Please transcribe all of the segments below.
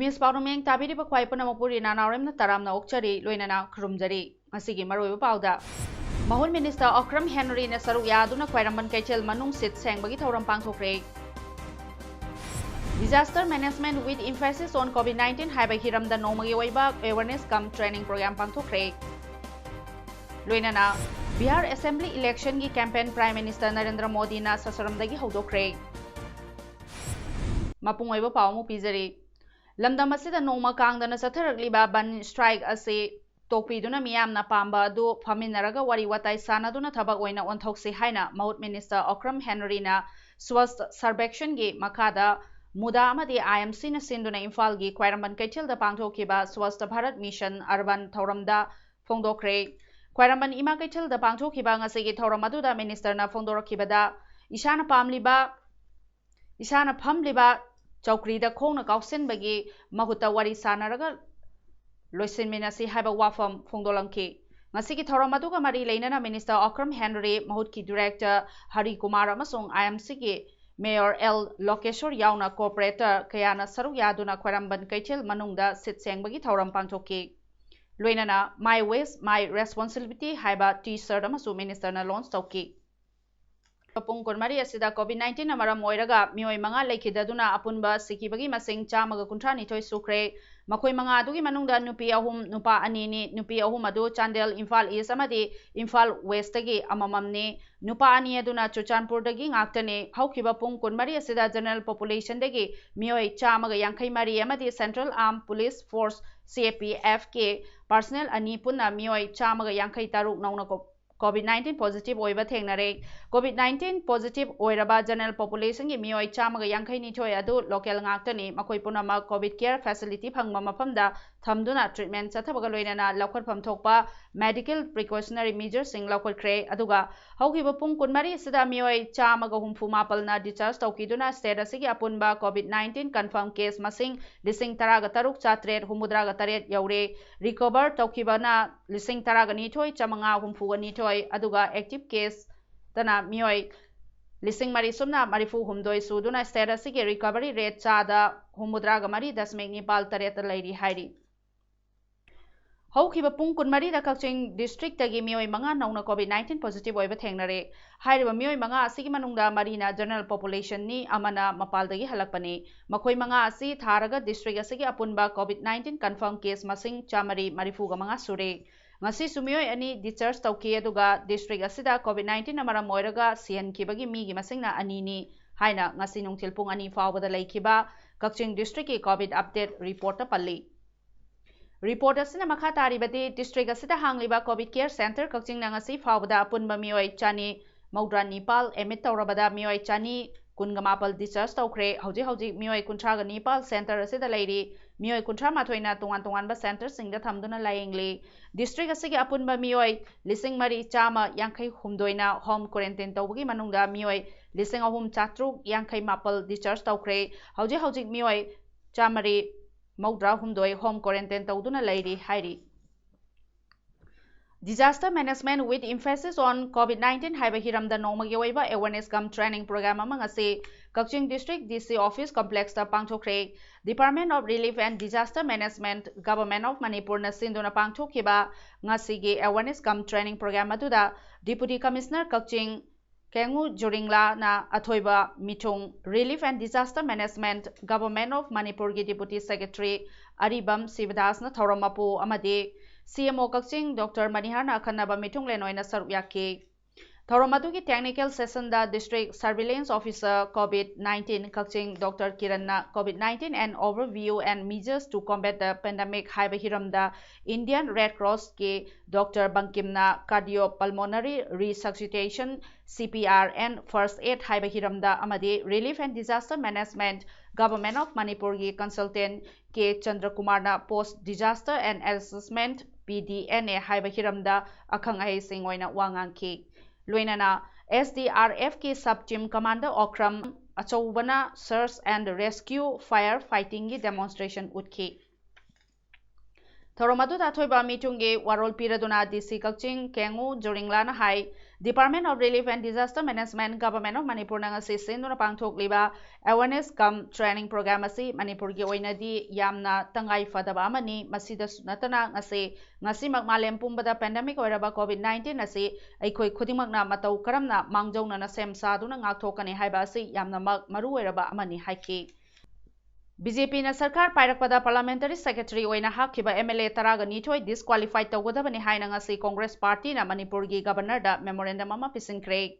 Image Paodam yang tabiri ba kwai pana Manipuri Naorem na taram na okchari loinana khurumjari asigi maroi ba pauda Mahun Minister Okram Henry na saruk yaduna kwairamban kaichel manung sit sengbagi thoram pangthokre Disaster Management with emphasis on COVID-19 haiba hiramda nomagi oiba awareness cum training program pangthokre loinana Bihar Assembly election gi campaign Prime Minister Narendra Modi na sasaramdagi hodokre mapung oiba pawmu pizari Lamdam asida noma kangdana satharakliba ban strike ase tokpiduna miyamna pamba adu phaminaraga wari watai sanaduna thabak oina onthokse haina Mahut Minister Okram Henry na Swast Sarvekshan gi makada muda amadi IMC na sinduna Imphal gi Kwairamban Kaithilda pangthokiba Swast Bharat Mission Urban Thoramda phongdokre Kwairamban Ima Kaithilda pangthokiba ngasigi thoram aduda minister na phongdorakibada isana phamliba Chowkri da khongna kausen bagi mahuta wari sanaraga loisin minasi haiba wafam phongdolamki ngasigi thoram aduga mari leinana Minister Okram Henry Mahut ki Director Hari Kumar amasung IMC ki Mayor L Lokeshwar yauna Corporator kayana saruk yaduna Kwairamban Kaithil manungda sit sengbagi thoram pangthoki loinana My Waste My Responsibility haiba T-shirt amasu minister na launch tauki Kapung Konmari asida COVID-19 na maram oiraga mioi manga lekhidaduna apunba sikibagi masing chamaga kunthani thoi sukre makoi manga adugi manungda nupi ahum nupa ani ni nupi ahum adu Chandel Imphal East amadi Imphal West gi amamamni nupa ani aduna Chuchanpur dagi ngaktane haukiba pung Konmari asida general population dagi mioi chamaga yankai mari amadi Central Armed Police Force CAPF ke personnel ani punna mioi chamaga yankai taruk nauna COVID-19 positive oiba thengnare COVID-19 positive oiraba general population gi mioi chamaga yankai ni thoi adu local ngaktani makoi punama COVID care facility phangma mafamda thamduna treatment chathabaga loinana laukharpham thokpa medical precautionary measures sing laukhre aduga haugiba pung kunmari sida mioi chamaga humfu mapalna discharge tawkiduna state asigi apunba COVID-19 confirm case masing lising taraga taruk chatret humudraga taret yaure recover tawkibana lising taraga ni thoi chamanga humfu ni thoi aduga active case tana mioi lising mari sumna marifu humdoi suduna state asigi recovery rate chada humudraga mari dasmik nipal taret lairi hairi Haukiba pung kunmari da Kakching district tagi mioi manga nauna COVID-19 positive oiba thengnare hairiba mioi manga asigi manungda marina general population ni amana mapal dagi halakpani makoi manga asi tharaga district asigi apunba COVID-19 confirm case masing chamari marifuga manga sure ngasi sumioi ani discharge tauki aduga district asida COVID-19 na maram oiraga sian kibagi migi masingna ani ni haina ngasi nungthil pung ani fawbada laikiba Kakching district ki COVID update report ta palli Report asina makha taribati district asida hangliba COVID care center Kakching nangasi fawbada apunba mioi chani maudra nipal emit tawrabada mioi chani kungamapal discharge tawkhre hauji mioi kuntraga nipal center asida leiri mioi kuntra mathoina tongan ba center singda thamduna layengli district asigi apunba mioi lising mari chama yankai humdoina home quarantine tawbagi manungda mioi lising ahum chatruk yankai mapal discharge tawkhre hauji mioi chamari Maudra humdoi home quarantine tawduna lairi hairi Disaster management with emphasis on COVID-19 haiba hiramda nomagi oiba awareness cum training program amangase Kakching district DC office complex ta pangthokre Department of Relief and Disaster Management Government of Manipur na sinduna pangthokiba ngasigi awareness cum training program aduda Deputy Commissioner Kakching Kengu Joringla na athoiba mitung Relief and Disaster Management Government of Manipur gi Deputy Secretary Aribam Sivadas na thoramapu amade CMO Kakching Dr. Manihar na khanaba mitung lenoina saruk yakki Thorom adugi technical session da district surveillance officer COVID-19 Kakching Dr. Kiranna COVID-19 and overview and measures to combat the pandemic haiba hiramda Indian Red Cross ke Dr. Bankimna cardiopulmonary resuscitation CPR and first aid haiba hiramda amadi relief and disaster management Government of Manipur ki consultant ke Chandrakumarna post disaster and assessment PDNA haiba hiramda akhang ai sing oina wangang ki Loinana SDRF ki sub team commander Okram Achobana search and rescue fire fighting ki demonstration utki Thoromadu Tathoiba Mitungi Warol Piraduna DC Kakching Kengu Joringlana High Department of Relief and Disaster Management Government of Manipur Nangasi Sinduna Pangthok Liba Awareness Cum Training Program asi Manipur gi oinadi yamna tangai fadaba amani masida sunatana ngasi malem pumbada pandemic oiraba COVID-19 asi aikoi khudimakna matau karamna mangjauna na sem saduna ngakthokani haiba asi yamna maru oiraba amani haiki BJP na sarkar pairakpada parliamentary secretary oina hakiba MLA taraga nithoi disqualified tawgodabani haina ngasi Congress party na Manipur gi governor da memorandum ama pisinkre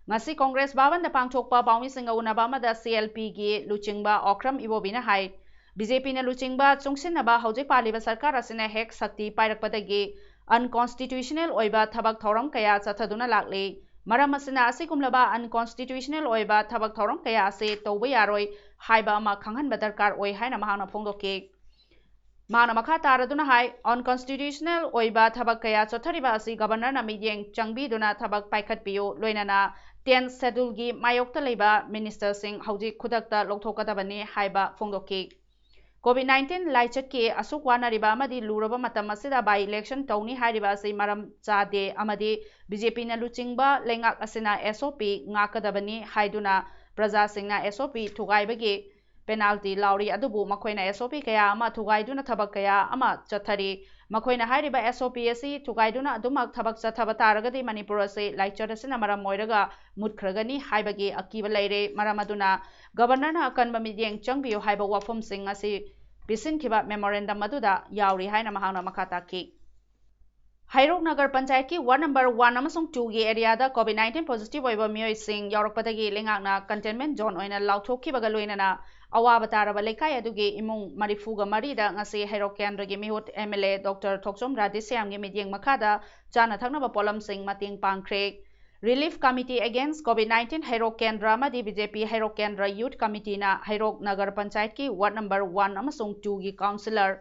ngasi Congress baban da pangthokpa paumi singa unaba ma da CLP gi luchingba Okram Ibobina hai BJP na luchingba chungsinaba hauji paliba sarkar asina hek sakti pairakpada gi unconstitutional oiba thabak thoram kaya chathaduna lakle maram asina asikumlaba unconstitutional oiba thabak thoram kaya ase tawba yaroi haiba ama khanghanba darkar oi haina mahana phongdoke mana makha taraduna hai unconstitutional oiba thabak kaya chothariba asi governor na midyeng changbi duna thabak paikhat piyo loinana 10 schedule gi mayokta leiba minister sing hauji khudakta lokthokadabani haiba phongdoke COVID-19 laichat ke asuk wanariba amadi luraba matam asida by election tawni hairiba asi maram chade amadi BJP na luchingba lengak asina SOP ngakadabani haiduna Praja singna SOP thugaibagi penalty lauri adubu makoina SOP kaya ama thugaiduna thabak kaya ama chathari makoina hairiba SOP asi thugaiduna adumak thabak chathaba taragadi Manipur ase laichar asina maram moiraga mutkragani haibagi akiba leire maramaduna governor na akanba midyeng changbiyo haiba wafum sing asi bisin khiba memorandum aduda yauri haina mahana makata ki Hairok Nagar Panchayat ki ward number 1 amasung 2 gi area da COVID-19 positive oiba mioi sing yaurokpadagi lengakna containment zone oina lauthokkibaga loinana awaba taraba lekai adugi imung marifuga marida ngasi Hairok Kendra gi mihut MLA Dr. Thoksom Radhisyam gi midyeng makada chana thaknaba polam sing mating pangkhre Relief Committee Against COVID-19 Hairok Kendra amadi BJP Hairok Kendra Youth Committee na Hairok Nagar Panchayat ki ward number 1 amasung 2 gi councillor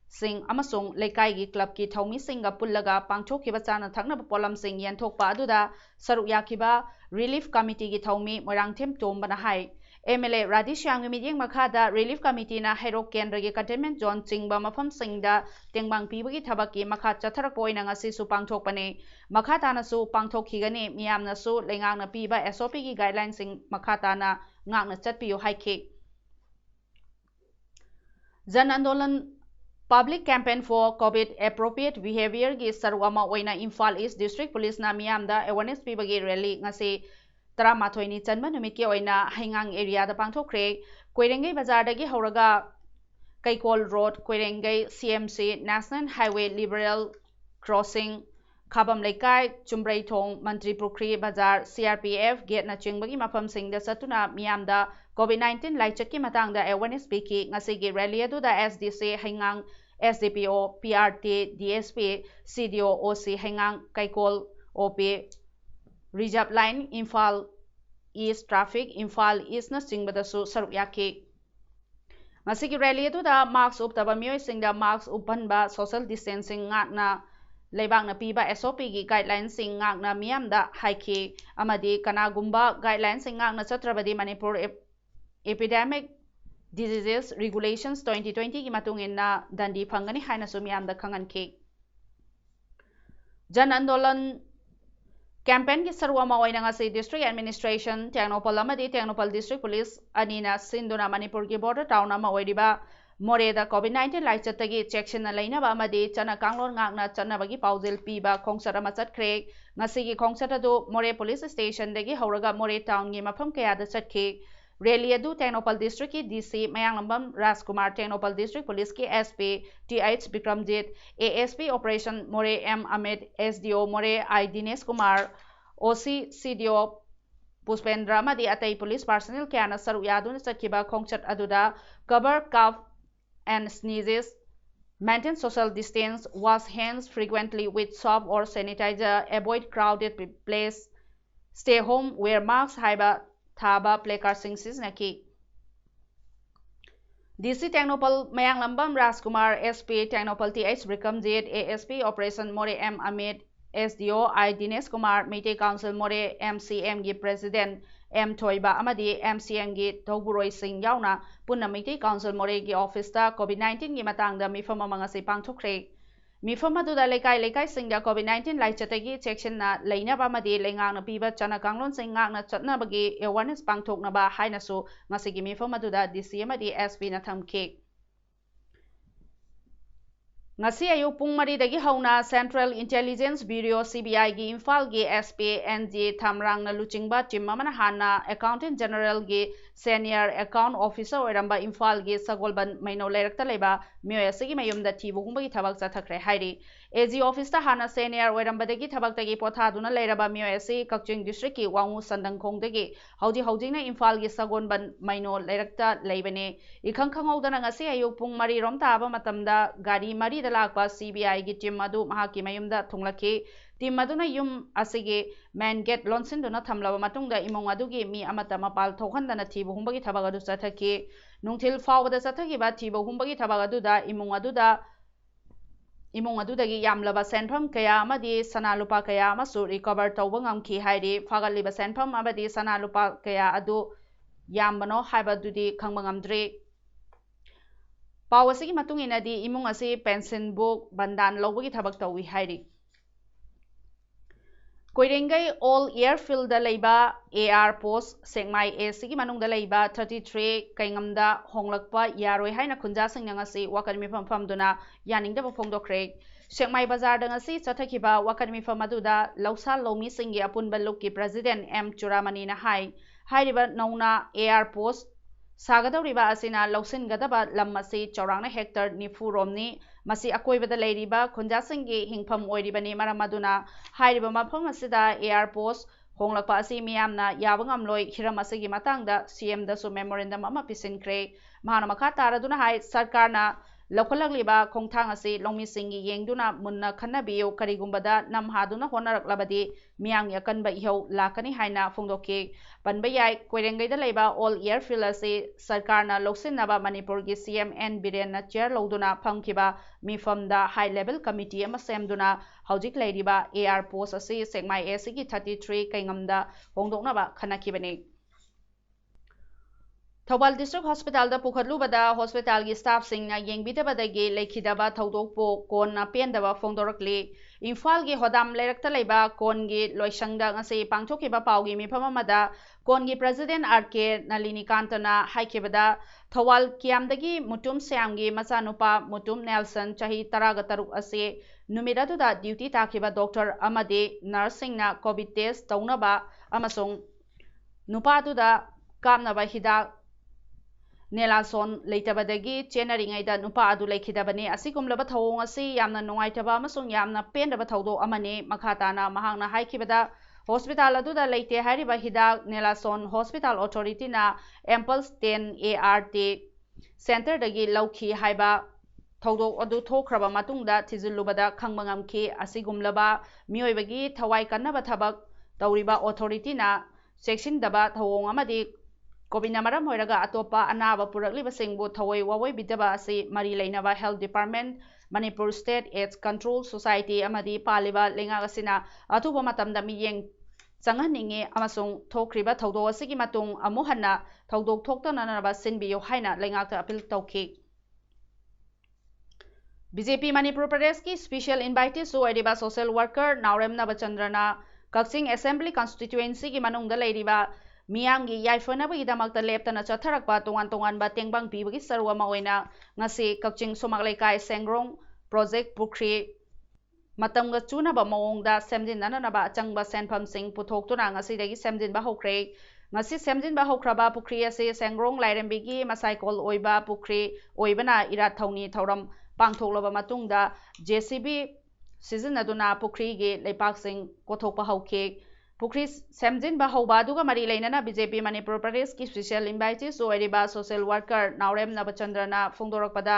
Sing amasung lekai gi club ki thaumi singa pullaga pangthokkiba chana thakna polam sing yanthokpa aduda saruk yakiba relief committee gi thaumi moirangthem tombana hai MLA Radhishyang midyeng makhada relief committee na Hairok Kendra gi containment zone chingba mafam singda tengbang pibagi thabaki makha chatharak poina ngasi su pangthokpane makhata na su pangthokhigani miyamna su lengangna piba SOP gi guidelines sing makhata na ngakna chatpiyo haike Jan Andolan Public campaign for COVID appropriate behavior gi sarwama oina Imphal East District Police na miyamda awareness pibagi rally ngasi 13 ni chanma numit ki oina Haingang area da pangthokre Koirengai bazar dagi horaga Kaikol Road Koirengai CMC National Highway Liberal Crossing Khabam Lekai Chumbrei Thong Mantri Pukri Bazar CRPF gate na chingbagi mafam singda satuna miyamda COVID-19 laichaki matangda awareness piki ngasigi rally aduda SDC Haingang SDPO PRT DSP CDO OC Haingang Kaikol OP Reserve Line Imphal East Traffic Imphal East na chingbada su saruk yaki ngasigi rally aduda marks uptaba mioi singda marks upanba social distancing ngakna Leibang na piba SOP gi guidelines sing ngakna miyamda haiki amadi kanagumba guidelines sing ngakna chatrabadi Manipur Epidemic Diseases Regulations 2020 ki matungin dandi phangani haina su miyamda khangan ke Jan Andolan campaign ki sarwama oina ngasi district administration Tengnopal amadi Tengnopal district police anina sinduna Manipur ki border town ama oiriba Moreda COVID-19 laichatagi chection na lainaba amadi chana kanglon ngakna chanabagi paujel piba khongsara machatkre ngasigi khongsata do More police station dagi hauraga More town gi mafam kaya da chatke rally adu Tengnopal district ki DC Mayanglambam Rajkumar Tengnopal district police ki SP TH Bikramjit ASP operation More M Ahmed SDO More I Dinesh Kumar OC CDO Puspendra amadi atai police personnel kayana saru yaduna chakhiba khongchat aduda cover cough and sneezes, maintain social distance, wash hands frequently with soap or sanitizer, avoid crowded place, stay home, wear masks haiba thaba placard sing siznaki. DC Technopal Mayang Lambam Rajkumar SP Technopal TH Brikamjit ASP Operation More M Amit SDO I Dinesh Kumar Meite Council More MCM gi President M Thoiba amadi MCM gi Togburoi Singh yauna punna Meite Council More gi office ta COVID-19 gi matangda mifam amang asi pangthokre mifam aduda lekai singda COVID-19 laichatagi section na leinaba amadi lengang na piba chana kanglon sing ngakna chatnabagi awareness pangthoknaba hainasu ngasigi mifam aduda DC amadi SP na thamke ngasi ayu pung mari dagi hauna Central Intelligence Bureau CBI gi Imphal gi SP NG Thamrang na luchingba team amana hana Accountant General gi Senior Account Officer oiramba Imphal gi Sagolban Maino Lerakta leba mioya sigi mayumda thibu humba gi thabak chathakre hairi AG Office ta hana Senior oiramba dagi thabak dagi pothaduna leiraba mioya si Kakching District ki Wangu Sandangkhong dagi haudi na Imphal gi Sagolban Maino Lerakta leibane ikhang khanghaudana ngasi ayu pung mari rom taba matamda gari mari lakpa CBI gi team adu mahaki mayumda thunglaki team aduna yum asige main gate lonsinduna thamlaba matungda imong adugi mi amata mapal thokhandana thibu humbagi thabag adu chathaki nungthil fawada chathaki ba thibu humbagi thabag aduda imong adudagi yamlaba senpham kaya amadi sanalupa kaya amasu recover tawba ngamki hairi fagaliba senpham amadi sanalupa kaya adu yambano haibadudi khangba ngamdre Pawasigi matung inadi imong asi pension book bandan lobagi thabak tawi hairi Koirengai all airfield da leiba AR post Sengmai ASigi manung da leiba 33 kaingamda honglakpa yaroi haina khunja singnang asi wakarmi famfam duna yaning da phongdokre Sengmai bazar da ngasi chathakiba wakarmi famaduda lausa lomi singi apun balukki president M Churamani na hairiba nauna AR post Sagadoriba asina Lausin Gadaba Lamasi Chorana Hector Nifu Romni Masi Akoibada Ladiba Kunjasingi Hingpam Oiribani Maramaduna Hairiba Mapam Asida Air Post Honglapa Asi Miamna Yabangamloi Hiramasigi Matanga CM Dasu Memorandum Ama Pisin Kre Mahanamakata Raduna Hai Sarkarna Lokalagliba Kongtang Asi Lomi Singi Yengduna Munna Kanabiyo Karigumbada Namhaduna Honarak Miang Yakanba Iho Lakani Haina Fundoki Panbayai Koirengai da Leba All Airfield Asi Sarkarna Loksinaba Manipur gi CM N Biren na chair Loduna Pamkiba Mifam da High Level Committee ama Semduna Haujik Ladiba AR Post Asi Segmai AC gi 33 Kaingamda Hongdoknaba Khanakibani Thobal District Hospital da Pukhatlubada Hospital gi staff singna yengbidabadagi lekhidaba thaudokpo konna pendaba phongdorakli Imphal gi hodam lerakta leiba kon gi loisangda ngasi pangthokiba paugi mifam amada kon gi President RK Nalinikantana haikibada Thawal kiamdagi mutum siamgi machanupa mutum Nelson chahi 13 ase numidatuda duty takiba doctor amade nursingna COVID test taunaba amasung nupatuda kamnaba hidak Nelason leitabadagi chenaringaida nupa adu lekhidabani asikumlaba thawong asi yamna nungaitaba amasung yamna pendaba thawdo amane makhatana mahangna haikibada hospital aduda leite hariba hidak Nelason Hospital Authority na Impulse 10 ART center dagi lauki haiba thawdo adu thokraba matungda thizillubada khangmangamki asigumlaba mioibagi thawai kannaba thabak tawriba authority na section daba thawong amadi Kobina maram hoiraga atopa anaba purakliba singbu thawai wawai bidaba asi mari leinaba Health Department Manipur State AIDS Control Society amadi paliba lenga asina atuba matamda miyeng changaninge amasung thokriba thawdo asigi matung amuhanna thawdok thoktana naba sinbiyo haina lengakta appeal tawki BJP Manipur Pradesh ki special invitee su ediba social worker Naorem Nabachandrana Kakching Assembly Constituency ki manungda leiriba Miyamgi yaifanabagi damakta leptana chatharakpa tongan ba tengbang pibagi sarwa maoina ngasi Kakching Somaklaikai Sengrong project Pukri matamga chunaba maongda semjinana naba achangba senpham sing puthoktuna ngasi dagi semjinba hokre ngasi semjinba hokraba Pukri ase Sengrong Lairembigi masaikol oiba Pukri oibana ira thauni thauram pangthoklaba matungda JCB sizinaduna Pukri gi leipak sing kothokpa hauke Pukhri सेमजिन हौबा मरी लेना BJP Manipur Pradesh की special invitees social worker Naorem नवचंद्रना फोंदोरकपदा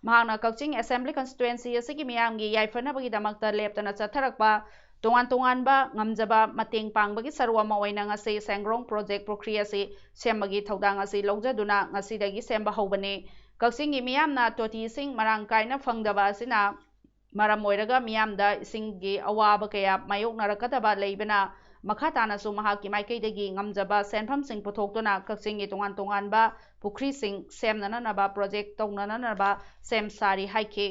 Kakching assembly constituency मियामगी याइफनबगीदमक्ता लेप्तना चथरकपा तोंगान तोंगानबा ngamjaba mateng pangbagi sarwa mawaina ngasi sangrong project पुखरी asi sembagi thodang asi lawjaduna ngasi dagi semba hobane kaksingi miyamna toti sing marang kaina phangdaba asina maram oiraga miyamda isinggi awaba kaya mayoknarakadaba leibana makhatana su mahaki maikaidagi ngamjaba senpham sing puthokduna kaksingi tongan tonganba Pukhri sing semnananaba project tongnananaba sem sari haike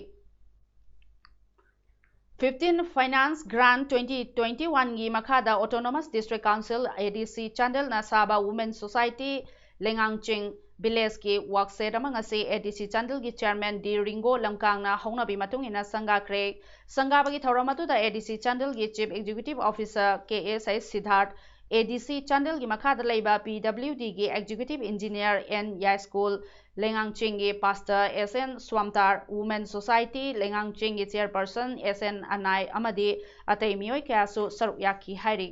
15 Finance Grant 2021 gi makhada Autonomous District Council ADC Chandel na Saba Women Society Lengangching Village ki workset amang ase ADC Chandel gi chairman D Ringo Lamkang na hongna bi matung ina sanga kre sanga bagi thoramatu da ADC Chandel gi Chief Executive Officer KSI Siddharth ADC Chandel gi makhada leiba PWD gi Executive Engineer N Ya School Lengangching gi Pastor SN Swamtar Women Society Lengangching gi Chairperson SN Anai amadi atai mioi kyasu saruk yaki hairi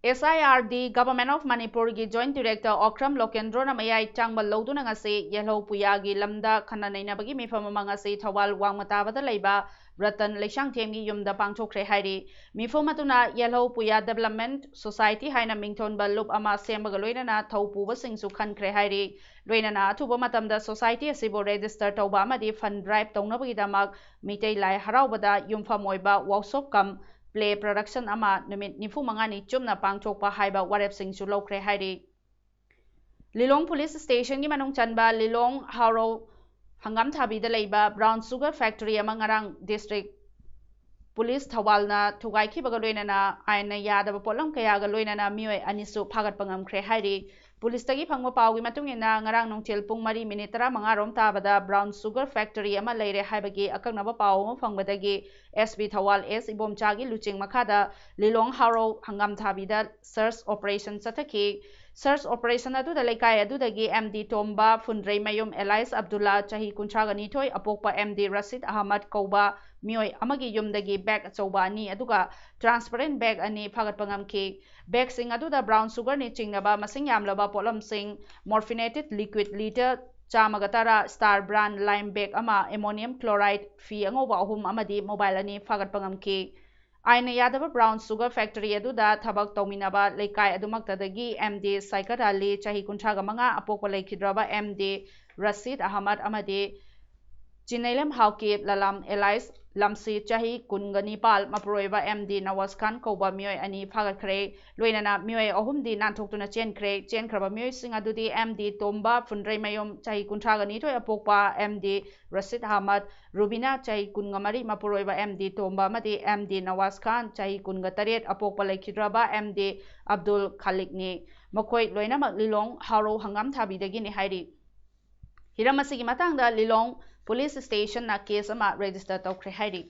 SIRD Government of Manipur gi Joint Director Okram Lokendro na mayai changbal loduna ngase yelho puya gi lamda khana naina bagi mifam mangase thawal wangmata bada leiba Ratan Leshang Themgi Yumda Pangchokre Hairi Mifomatuna Yellow Puya Development Society Haina Mington Balup Ama Sembagaloina Taupu Singsu Khankre Hairi Loinana Tubomatamda Society Asibo Register Tauba di Fund Drive Tongnabagi Damak Mitei Lai Haraubada Yumfa Moiba Workshop Kam Play Production Ama Numit Nifu Mangani Chumna Pangchokpa Haiba Warep Singsu Lokre Hairi Lilong Police Station Gi Manung Chanba Lilong Haro Hangam Thabi da leiba Brown Sugar Factory amang ngarang district police thawalna thugai khi baga loinana aina yada polam kaya ga loinana mioi anisu phagat pangam khre hairi police tagi phangma pawgi matungina ngarang nongchel pung 3 minute 15 rom tabada Brown Sugar Factory ama leire haibagi akaknaba paw ma phangbadagi SB Thawal S Ibomchagi luching makhada Lilong Haro Hangam Thabi da search operation chathaki Search operation adu da laikai adu dagi MD Tomba Fundrei Mayum Elias Abdullah Chahi Kunchagani Thoi Apokpa MD Rashid Ahmad Kauba Mioi Amagi Yum dagi bag achauba ani aduga transparent bag ani phagat pangam ki bag sing adu da brown sugar ni chingnaba masing yamlaba polam sing morphinated liquid liter chamagatara star brand lime bag ama ammonium chloride fi angoba ahum amadi mobile ani phagat pangam ki Aina Yadava Brown Sugar Factory aduda thabak tauminaba leikai adumaktadagi MD Saikat Ali Chahi Kunchaga manga apokpa leikidraba MD Rashid Ahmad amadi Chinailam Hauki Lalam Elias Lamsi Chahi Kungani Pal Mapuroiba MD Nawaz Khan Koba Mioi ani phagat khre loinana Mioi ahum di nanthokuna chen khraba Mioi sing adudi MD Tomba Fundrei Mayom Chahi Kunchaga ni thoi apokpa MD Rashid Ahmad Rubina Chahi Kungamari Mapuroiba MD Tomba mati MD Nawaz Khan Chahi Kungataret apokpa leikidraba MD Abdul Khalik ni makoi loinamak Lilong Haro Hangam Thabi dagi ni hairi Hiramasigi matangda Lilong Police Station na case ama register tawkhre hairi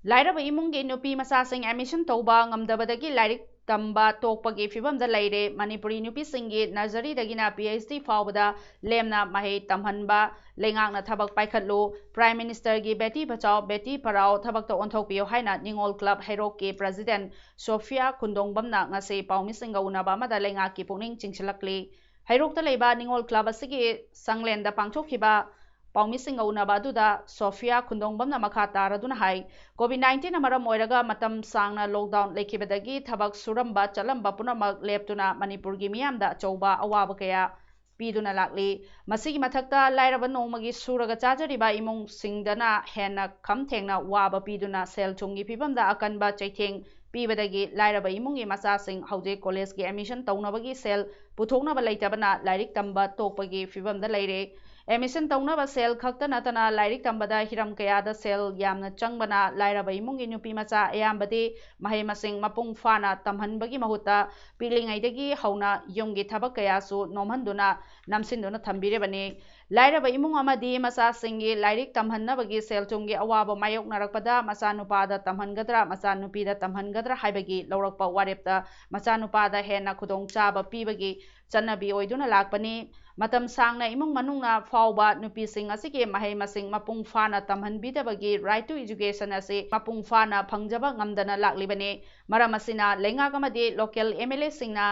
Lairaba imungi nupi masasing admission tawba ngamdabadagi lairik tamba tokpagi fibamda laire Manipuri nupi singi nursery dagina PhD fawbada lemna mahei tamhanba lengangna thabak paikhatlu Prime Minister gi Beti Bachao Beti Parao thabakta onthokpiyo haina Ningol Club Hairok ki President Sophia Kundongbamna ngase paumi singa unaba mada lenga ki pungning chingsilakli Hairok ta leiba Ningol Club asigi sanglenda pangthokhiba paumi singa unaba duda Sophia Kundongbamna makha taraduna hai COVID-19 amaram oiraga matam sangna lockdown lekhibadagi thabak suramba chalamba punamak leptuna Manipur gi miyamda chauba awaba kaya piduna lakli masigi mathakta lairaba nongmagi suraga chajariba imung singdana hena khamthengna waba piduna sel chungi pibamda akanba chaitheng pibadagi lairaba imungi masasing hauje college gi admission taunabagi sel puthoknaba leitabana lairik tamba tokpagi fibamda leire admission taunaba sel khakta natana lairik tambada hiram kayada sel yamna changbana lairaba imungi nupi macha ayambadi mahai masing mapung fana tamhanbagi mahuta pilingaidagi hauna yumgi thabak kayasu nomhanduna namsinduna thambirebani लाइरबा इमुंग अमदी मचासिंगी लाइरिक तमहन्नबगी सेलथुमगी अवाबा मायोकनारकपदा मचानुपादा तमहनगद्रा मचानुपीदा तमहनगद्रा हाइबगी लौरकपा वारेपता मचानुपादा हेन्ना खुदोंचाबा पीबगी चन्नबी ओइदुना लाकपनी मतम सांगना इमुंग मनुंगना फावबा नुपीसिंग असिगे महै मसिंग मपुंग फाना तमहनबीदबगी राइट टू एजुकेशन असे मपुंग फाना फंगजबा ngamdana लाकलिबने मरम असिना लेंगाक अमदी लोकल एमएलए सिंगना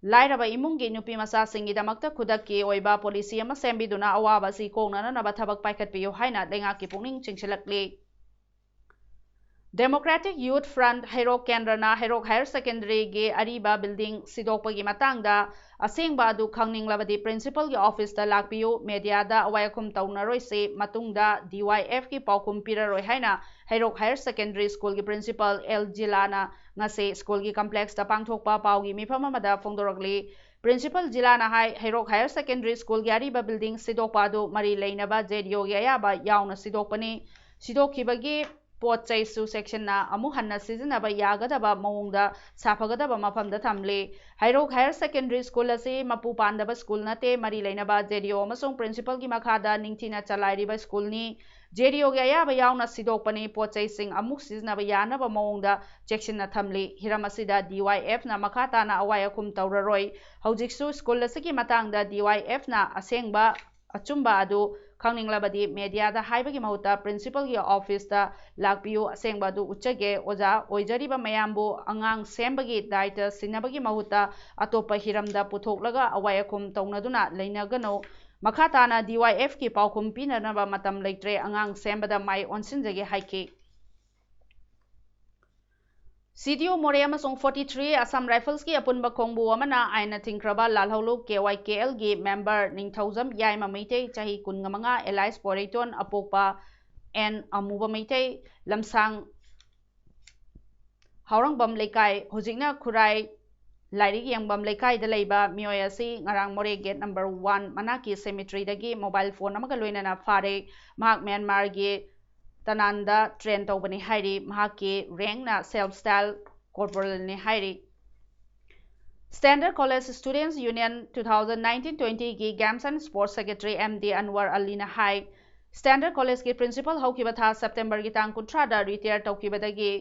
लाइरबा इमुंगी नुपी मचासिंगीदमक्ता खुदक्की ओइबा पॉलिसी अमा सेंबिदुना अवाबा असि कोंगनानबा थबक पाइखटपियो हाइना लेंगाकी पुंगनिंग चिंगसिलक्ली डेमोक्रेटिक यूथ फ्रंट हेरोक केंद्रना हेरोक हायर सेकेंडरी गे अरीबा बिल्डिंग सिदोकपगी मतांगदा असेंगबा अदु खंगनिंगलबदी प्रिंसिपल गे ऑफिस दा लाकपियो मीडियादा अवायखुम तौनरोइसे मतुंगदा डीवाईएफ की पाउकुम पिररोय हाइना हेरोक हायर सेकेंडरी स्कूल की प्रिंसिपल एल जिलाना ngase स्कूल की कॉम्प्लेक्स दा पांगथोकपा पाउगी मिफम अमदा फोंदोरकली प्रिंसिपल जिलाना हाई हेरोक हायर सेकेंडरी स्कूल की अरीबा बिल्डिंग सिदोकपादु मरी लेनबा जेडीओ गे अयाबा यावना सिदोकपनी सिदोखिबगी पोट चैसु सेक्शन ना अमु हन्ना सिजनबा यागदबा मौंगदा साफगदबा मफमदा थमले हाइरोक हायर सेकेंडरी स्कूल असे मपु पांदबा स्कूल नते मरी लेनबा जेडीओ अमसोंग प्रिंसिपल की मखादा निंगथिना चलाइरिबा स्कूल नि जेडीओ गे अयाबा यावना सिदोकपनी पोट चैसिंग अमु सिजनबा यानबा मौंगदा चेक्शन ना थमले हिरम असिदा डीवाईएफ ना मखाता ना अवायखुम तौररोय हौजिकसु स्कूल असिगी मतांगदा डीवाईएफ ना असेंगबा अचुंबा अदु खंगनिंगलबदी मीडियादा हाइबगी महुता प्रिंसिपल की ऑफिस दा लाकपियो असेंगबा दु उच्चगे ओजा ओइजरीबा मयामबु अंगांग सेंबगी दायित्व सिनबगी महुता अतोप हिरमदा पुथोकलगा अवायखुम तौनदुना लेनगनो मखाताना डीवाईएफ की पाउखुम पिननबा मतम लेत्रे अंगांग सेंबदा माइ ओनसिनजगे हाइके सीडीओ मोरेम 43 असम राइफल्स की अपुनब खोंबु अमना आइना थिंख्रबा लालहौलु केवाईकेएल गी मेंबर निंगथौजम याइमा मैते चाही कुनगमंगा एलाइस पोरेटोन अपोकपा एन अमुबा मैते लमसांग हावरंगबम लेकाई हुजिंगना खुराई लाइरिक यंगबम लेकाई द लेबा मियोय असि ngarang मोरे गेट नंबर 1 मनाकी सेमेट्री दगी मोबाइल फोन अमगा लोइनना फारे महाक म्यांमार गे तनांदा ट्रेन तौबनी हाइरी महाके रैंकना सेल्फ स्टाइल कॉर्पोरल ने हाइरी स्टैंडर्ड कॉलेज स्टूडेंट्स यूनियन 2019-20 की games and sports secretary MD Anwar Ali ने हाई स्टैंडर्ड कॉलेज के प्रिंसिपल हौकिबा था सितंबर की तांग 13 रिटायर तौकिबदगी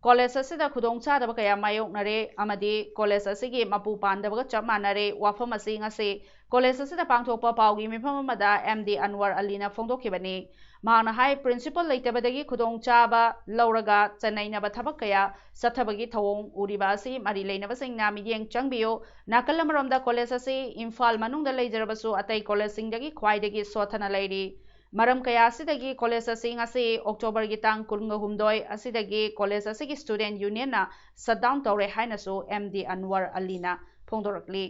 कॉलेज असिदा खुदोंचादब कया मायोकनरे अमदी कॉलेज असिगी मपु पांदबगा चप मानरे वाफम असि ngase कॉलेज असिदा पांगथोकपा पाउगी मिफम अमदा एमडी अनवर अलीना फोंदोखिबनी माना हाई प्रिंसिपल लेतबदगी खुदोंचाबा लौरगा चनैनबा थबक कया सथबगी थवोंग उरिबा असि मरि लेनबसिंगना मियेंग चंगबियो नाकलमरमदा कॉलेज असि इम्फाल मनुंगदा लेजरबसु अतै कॉलेज सिंगदगी ख्वाइदगी सोथना लेरी मरम कया असिदगी कॉलेज असिंग असि अक्टोबर की तांग 13 असिदगी कॉलेज असिगी स्टूडेंट यूनियन ना शटडाउन तौरे हाइनसु एमडी अनवर अलीना फोंदोरकली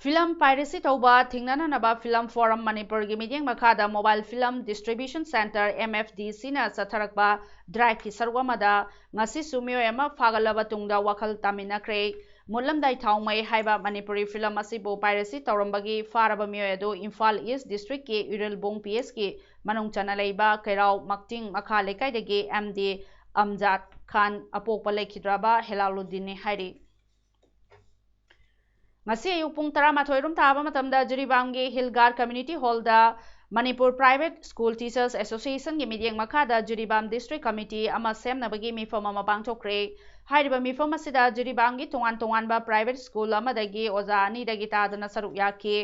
फिल्म पायरेसी तौबा थिंगनानबा फिल्म फोरम मणिपुर की मीडियम मखादा mobile film distribution centre MFDC ना चथरकबा ड्राइव की सर्वमदा ngasi sumyo ema fagalaba tungda wakal taminakre मुलमदाई थाउमई हाइबा मणिपुरी फिल्म असिबो पायरेसी तौरंबगी फारबा मियोयदो इम्फाल ईस्ट डिस्ट्रिक्ट के इरलबोंग पीएस के मनुंग चना लेबा कैराव मक्टिंग मखा लेकाइदगे एमडी अमजाद खान अपोकपा लेखिद्राबा हेलालुद्दीन ने हाइरी ngasi ayuk pung 12 rum taba matamda Jiribamgi Hilgar Community Hall da Manipur Private School Teachers Association gi meeting makhada Jiribam District Committee ama semnabagi mifam ama pangthokre hairiba mifam asida Jiribamgi tongan ba private school amadagi oza ani dagi tadana saruk yake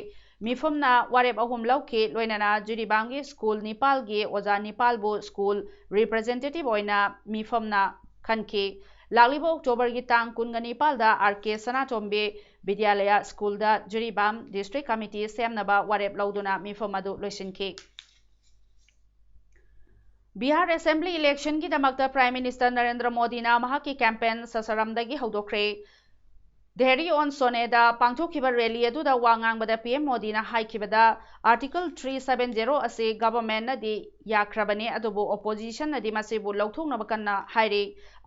mifamna wareb ahum lauke loinana Jiribamgi school Nepal gi oza Nepal bo school representative oina mifamna khanke लालिबो October की तांग कुनगा नेपाल दा R K सनाटोम्बे विद्यालय school दा Jiribam district committee सेमनबा वारेप लौदुना मिफमदु लोइसिनके बिहार असेंबली इलेक्शन की दमकता प्राइम मिनिस्टर नरेंद्र मोदी ना महाकी कैंपेन ससरमदगी हौदोख्रे देहरी ऑन सोनेदा पांगथोखिबा रैली अदुदा वांगांगबदा पीएम मोदी ना हाइखिबदा आर्टिकल 370 असे गवर्नमेंट नदी याख्रबने अदुबो ऑपोजिशन नदी मसेबु लौथोंगनबा कन्ना हाइरे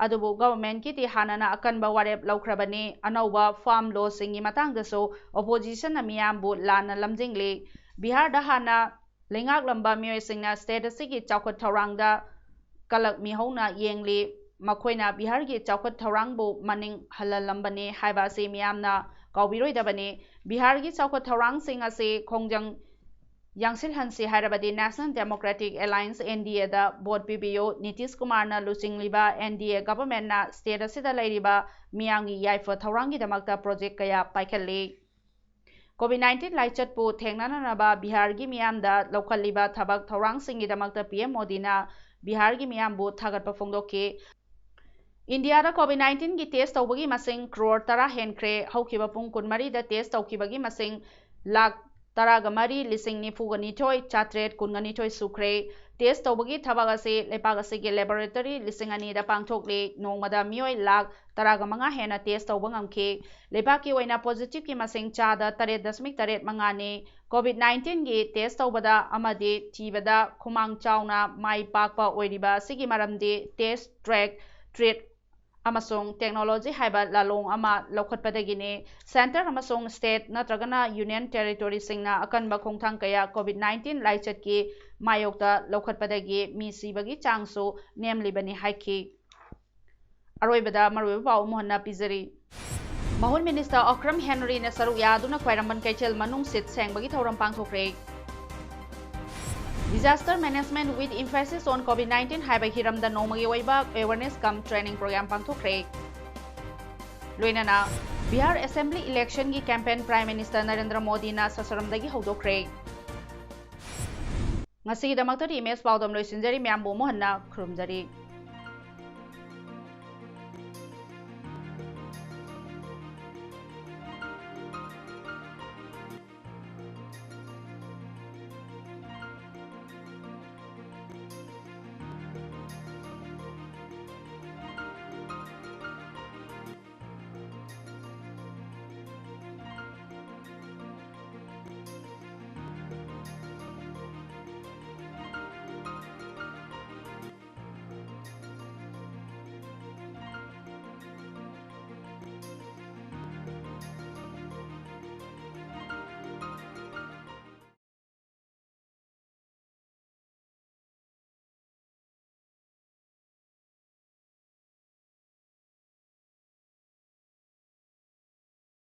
अदुबो गवर्नमेंट की ति हानना अकनबा वारेप लौख्रबने अनौबा फार्म लॉ सिंगी मतंगदसो ऑपोजिशन मियामबु लाना लमजिंगले बिहार दा हाना लेंगाक लंबा मियोय सिंगना स्टेट असिगी चौखट थौरांगदा कलक मिहौना येंगले मखोइना बिहारगी चौखट थौरांगबु मनिंग हल्ललंबने हाइबा असे मियामना काउबिरोइदबने बिहारगी चौखट थौरांगसिंग असे खोंजंग यांसिलहनसी हाइरबदि नेशनल डेमोक्रेटिक अलायंस एनडीए दा वोट पिबियो नीतीश कुमार ना लुचिंगलिबा एनडीए गवर्नमेंट ना स्टेट असिदा लैरिबा मियामगी याइफा थौरांगी दमकता प्रोजेक्ट कया पाइखल्ले कोविड-19 लाइचटपु थेंगनानबा बिहारगी मियामदा लौखल्लिबा थबक थौरांगसिंगी दमकता पीएम मोदीना बिहारगी मियामबु थागतपा फोंदोके इंडिया कोविड-19 की टेस्ट तौबगी मसिंग क्रोर 10 हेनख्रे हौखिबा पुंग 12 दा टेस्ट तौखिबगी मसिंग लाख 10,992,9 चात्रेट 12 सुख्रे टेस्ट तौबगी थबक असे लेपाक असेगी लेबोरेटरी 2,2 दा पांगथोकले नोंगमदा मियोय लाख 15 हेना टेस्ट तौब ngamखे लेपाकी ओइना पॉजिटिव की मसिंग चादा 3.8 ने कोविड-19 की टेस्ट तौबदा अमदे थीबदा खुमांग चाउना माई पाकपा ओइरिबा सिगी मरमदे टेस्ट ट्रैक ट्रीट अमसोंग टेक्नोलॉजी हाइबा लालोंग अमा लौखटपदगिने सेंटर अमसोंग स्टेट नत्रगना यूनियन टेरिटोरी सिंगना अकनबा खोंथांग कया कोविड-19 लाइचट की मायोक्ता लौखटपदगी मी सिबगी चांगसो नेमलिबनी हाइखी अरोइबदा मरुइबा पाउ मोहन्ना पिजरी माहौल मिनिस्टर अक्रम हेनरी ने सरुक यादुना ख्वाइरंबन कैचेल मनुंग सिट सेंगबगी थौरम पांगथोखरे Disaster Management with Emphasis on COVID-19 हाइबा हिरमदा नोमगी ओइबा awareness कम ट्रेनिंग प्रोग्राम पांगथोखरे लोइनाना बिहार असेंबली इलेक्शन की campaign prime minister Narendra Modi ना ससरमदगी हौदोखरे ngasi दमक्तरी इमेज पाउदम लोइसिनजरी म्यामबो मोहन्ना खुरुमजरी।